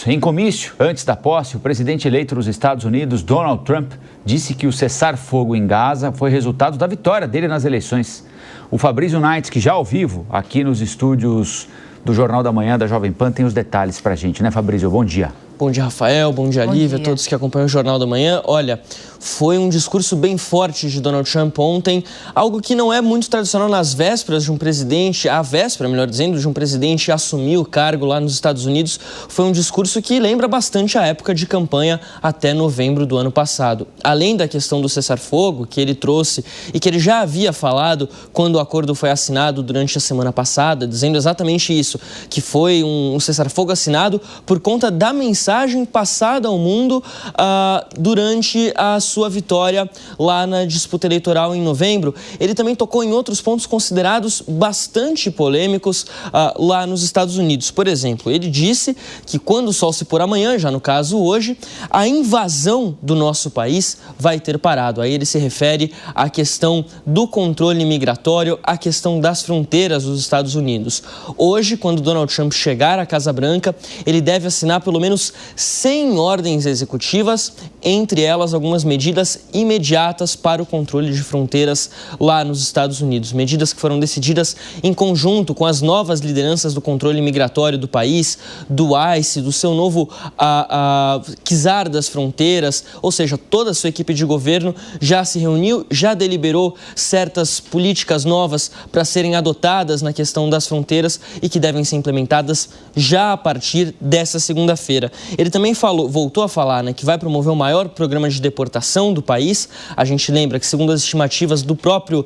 Em comício, antes da posse, o presidente eleito nos Estados Unidos, Donald Trump, disse que o cessar-fogo em Gaza foi resultado da vitória dele nas eleições. O Fabrício Nainz, que já ao vivo, aqui nos estúdios do Jornal da Manhã da Jovem Pan, tem os detalhes pra gente, né, Fabrício? Bom dia. Bom dia, Rafael. Bom dia, Lívia, todos que acompanham o Jornal da Manhã. Olha, foi um discurso bem forte de Donald Trump ontem, algo que não é muito tradicional nas vésperas de um presidente, a véspera, melhor dizendo, de um presidente assumir o cargo lá nos Estados Unidos. Foi um discurso que lembra bastante a época de campanha até novembro do ano passado. Além da questão do cessar-fogo, que ele trouxe e que ele já havia falado quando o acordo foi assinado durante a semana passada, dizendo exatamente isso, que foi um cessar-fogo assinado por conta da mensagem passada ao mundo durante a sua vitória lá na disputa eleitoral em novembro. Ele também tocou em outros pontos considerados bastante polêmicos lá nos Estados Unidos. Por exemplo, ele disse que quando o sol se pôr amanhã, já no caso hoje, a invasão do nosso país vai ter parado. Aí ele se refere à questão do controle migratório, à questão das fronteiras dos Estados Unidos. Hoje, quando Donald Trump chegar à Casa Branca, ele deve assinar pelo menos 100 ordens executivas, entre elas algumas medidas imediatas para o controle de fronteiras lá nos Estados Unidos. Medidas que foram decididas em conjunto com as novas lideranças do controle migratório do país, do ICE, do seu novo czar das fronteiras, ou seja, toda a sua equipe de governo já se reuniu, já deliberou certas políticas novas para serem adotadas na questão das fronteiras e que devem ser implementadas já a partir dessa segunda-feira. Ele também voltou a falar, que vai promover o maior programa de deportação do país. A gente lembra que, segundo as estimativas do próprio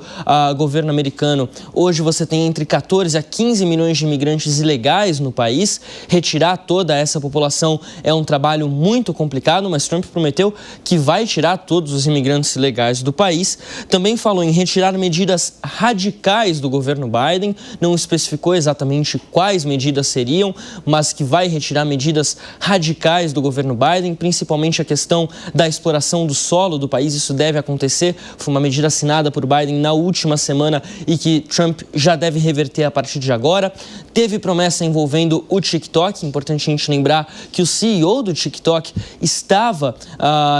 governo americano, hoje você tem entre 14 a 15 milhões de imigrantes ilegais no país. Retirar toda essa população é um trabalho muito complicado, mas Trump prometeu que vai tirar todos os imigrantes ilegais do país. Também falou em retirar medidas radicais do governo Biden, não especificou exatamente quais medidas seriam, mas que vai retirar medidas radicais do governo Biden, principalmente a questão da exploração do solo do país. Isso deve acontecer, foi uma medida assinada por Biden na última semana e que Trump já deve reverter a partir de agora. Teve promessa envolvendo o TikTok, importante a gente lembrar que o CEO do TikTok estava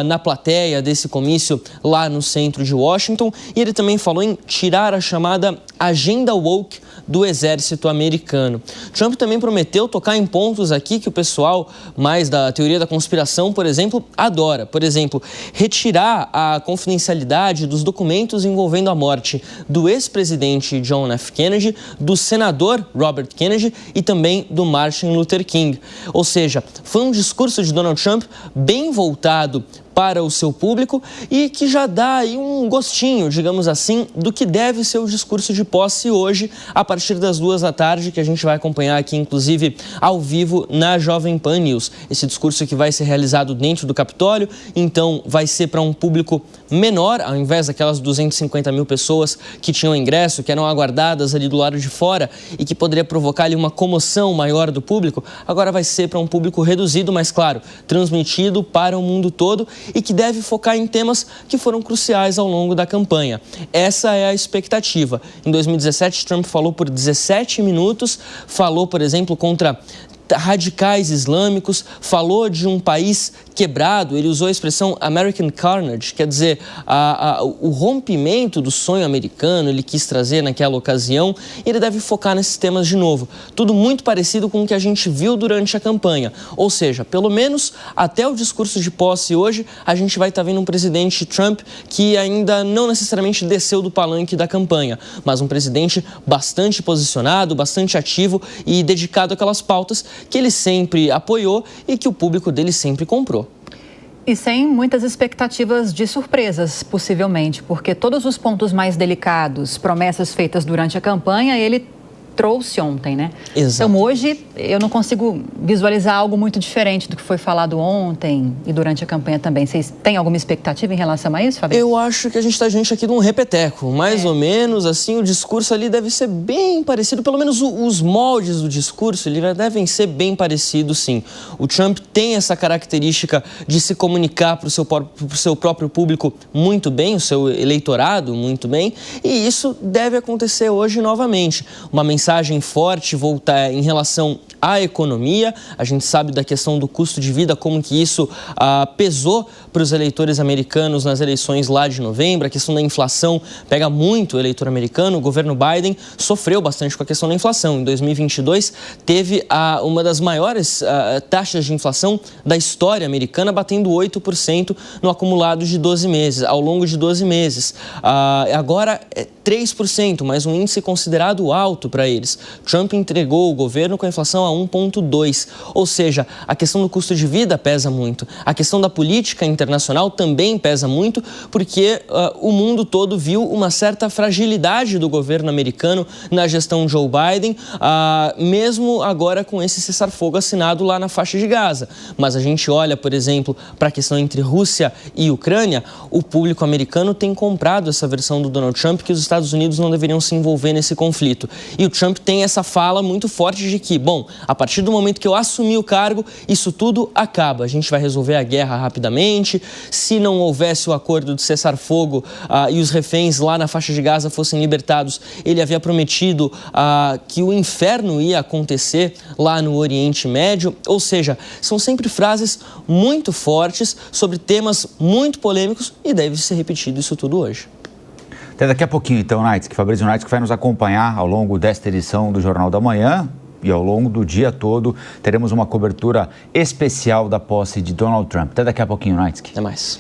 na plateia desse comício lá no centro de Washington, e ele também falou em tirar a chamada agenda woke do exército americano. Trump também prometeu tocar em pontos aqui que o pessoal mais da teoria da conspiração, por exemplo, adora. Por exemplo, retirar a confidencialidade dos documentos envolvendo a morte do ex-presidente John F. Kennedy, do senador Robert Kennedy e também do Martin Luther King. Ou seja, foi um discurso de Donald Trump bem voltado para o seu público e que já dá aí um gostinho, digamos assim, do que deve ser o discurso de posse hoje, a partir das 14h, que a gente vai acompanhar aqui, inclusive, ao vivo na Jovem Pan News. Esse discurso que vai ser realizado dentro do Capitólio, então vai ser para um público menor, ao invés daquelas 250 mil pessoas que tinham ingresso, que eram aguardadas ali do lado de fora e que poderia provocar ali uma comoção maior do público. Agora vai ser para um público reduzido, mas claro, transmitido para o mundo todo, e que deve focar em temas que foram cruciais ao longo da campanha. Essa é a expectativa. Em 2017, Trump falou por 17 minutos, falou, por exemplo, contra radicais islâmicos, falou de um país quebrado. Ele usou a expressão American Carnage, quer dizer, o rompimento do sonho americano, ele quis trazer naquela ocasião, e ele deve focar nesses temas de novo. Tudo muito parecido com o que a gente viu durante a campanha. Ou seja, pelo menos até o discurso de posse hoje, a gente vai estar vendo um presidente Trump que ainda não necessariamente desceu do palanque da campanha, mas um presidente bastante posicionado, bastante ativo e dedicado àquelas pautas que ele sempre apoiou e que o público dele sempre comprou. E sem muitas expectativas de surpresas, possivelmente, porque todos os pontos mais delicados, promessas feitas durante a campanha, ele trouxe ontem, né? Exato. Então, hoje, eu não consigo visualizar algo muito diferente do que foi falado ontem e durante a campanha também. Vocês têm alguma expectativa em relação a isso, Fabrício? Eu acho que a gente está diante aqui de um repeteco. Mais ou menos, assim, o discurso ali deve ser bem parecido. Pelo menos os moldes do discurso, eles devem ser bem parecidos, sim. O Trump tem essa característica de se comunicar para o seu próprio público muito bem, o seu eleitorado muito bem. E isso deve acontecer hoje novamente. Uma mensagem mensagem forte em relação à economia. A gente sabe da questão do custo de vida, como que isso pesou para os eleitores americanos nas eleições lá de novembro. A questão da inflação pega muito o eleitor americano. O governo Biden sofreu bastante com a questão da inflação. Em 2022, teve uma das maiores taxas de inflação da história americana, batendo 8% no acumulado de 12 meses, ao longo de 12 meses. Agora é 3%, mas um índice considerado alto para eles. Trump entregou o governo com a inflação a 1,2%. Ou seja, a questão do custo de vida pesa muito. A questão da política internacional também pesa muito, porque o mundo todo viu uma certa fragilidade do governo americano na gestão Joe Biden, mesmo agora com esse cessar-fogo assinado lá na faixa de Gaza. Mas a gente olha, por exemplo, para a questão entre Rússia e Ucrânia, o público americano tem comprado essa versão do Donald Trump, que os Estados Unidos não deveriam se envolver nesse conflito. E o Trump tem essa fala muito forte de que, bom, a partir do momento que eu assumi o cargo, isso tudo acaba. A gente vai resolver a guerra rapidamente. Se não houvesse o acordo de cessar-fogo e os reféns lá na faixa de Gaza fossem libertados, ele havia prometido que o inferno ia acontecer lá no Oriente Médio. Ou seja, são sempre frases muito fortes sobre temas muito polêmicos e deve ser repetido isso tudo hoje. Até daqui a pouquinho, então, Fabrício Naitz, que vai nos acompanhar ao longo desta edição do Jornal da Manhã. E ao longo do dia todo teremos uma cobertura especial da posse de Donald Trump. Até daqui a pouquinho, Naitz. Até mais.